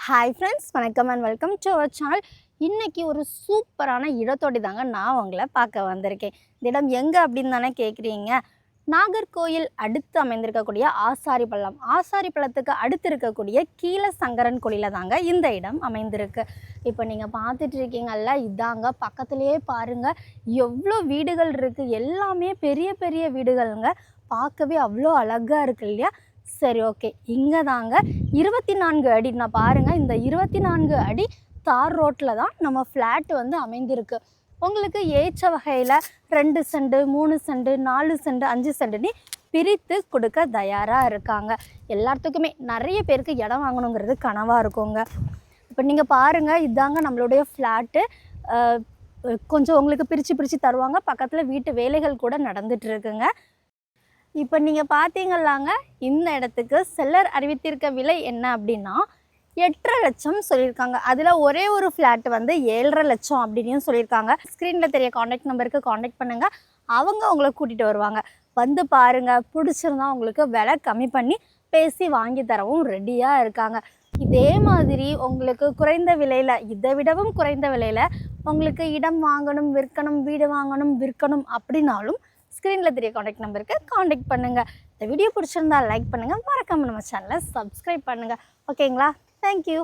Hi friends, வணக்கம் and welcome to our channel. இன்றைக்கி ஒரு சூப்பரான இடத்தோடி தாங்க நான் உங்களை பார்க்க வந்திருக்கேன். இந்த இடம் எங்கே அப்படின்னு தானே கேட்குறீங்க. நாகர்கோயில் அடுத்து அமைந்திருக்கக்கூடிய ஆசாரிப்பள்ளம், ஆசாரிப்பள்ளத்துக்கு அடுத்து இருக்கக்கூடிய கீழ சங்கரன் கோயிலில் தாங்க இந்த இடம் அமைந்திருக்கு. இப்போ நீங்கள் பார்த்துட்டு இருக்கீங்கல்ல, இதாங்க பக்கத்துலேயே பாருங்கள் எவ்வளோ வீடுகள் இருக்குது. எல்லாமே பெரிய பெரிய வீடுகள்ங்க. பார்க்கவே அவ்வளோ அழகாக இருக்குது இல்லையா? சரி, ஓகே. இங்கே தாங்க 24 அடி, நான் பாருங்கள், இந்த 24 அடி தார் ரோட்டில் தான் நம்ம ஃப்ளாட் வந்து அமைந்திருக்கு. உங்களுக்கு ஏற்ற வகையில் 2 சென்ட் 3 சென்ட் 4 சென்ட் 5 சென்ட்னு பிரித்து கொடுக்க தயாராக இருக்காங்க. எல்லாத்துக்குமே நிறைய பேருக்கு இடம் வாங்கணுங்கிறது கனவாக இருக்குங்க. இப்போ நீங்கள் பாருங்கள், இதாங்க நம்மளுடைய ஃப்ளாட்டு. கொஞ்சம் உங்களுக்கு பிரித்து தருவாங்க. பக்கத்தில் வீட்டு வேலைகள் கூட நடந்துகிட்ருக்குங்க. இப்போ நீங்கள் பார்த்தீங்களாங்க, இந்த இடத்துக்கு செல்லர் அறிவித்திருக்க விலை என்ன அப்படின்னா 8.5 லட்சம் சொல்லியிருக்காங்க. அதில் ஒரே ஒரு ஃப்ளாட் வந்து 7.5 லட்சம் அப்படின்னு சொல்லியிருக்காங்க. ஸ்க்ரீனில் தெரிய காண்டாக்ட் நம்பருக்கு காண்டாக்ட் பண்ணுங்கள். அவங்க உங்களை கூட்டிகிட்டு வருவாங்க. வந்து பாருங்கள், பிடிச்சிருந்தா உங்களுக்கு விலை கம்மி பண்ணி பேசி வாங்கி தரவும் ரெடியாக இருக்காங்க. இதே மாதிரி உங்களுக்கு குறைந்த விலையில், இதை விடவும் குறைந்த விலையில் உங்களுக்கு இடம் வாங்கணும், விற்கணும், வீடு வாங்கணும், விற்கணும் அப்படின்னாலும் ஸ்க்ரீனில் தெரிய காண்டாக்ட் நம்பருக்கு காண்டாக்ட் பண்ணுங்கள். இந்த வீடியோ பிடிச்சிருந்தா லைக் பண்ணுங்கள். மறக்காமல் நம்ம சேனலை சப்ஸ்கிரைப் பண்ணுங்கள். ஓகேங்களா? தேங்க்யூ.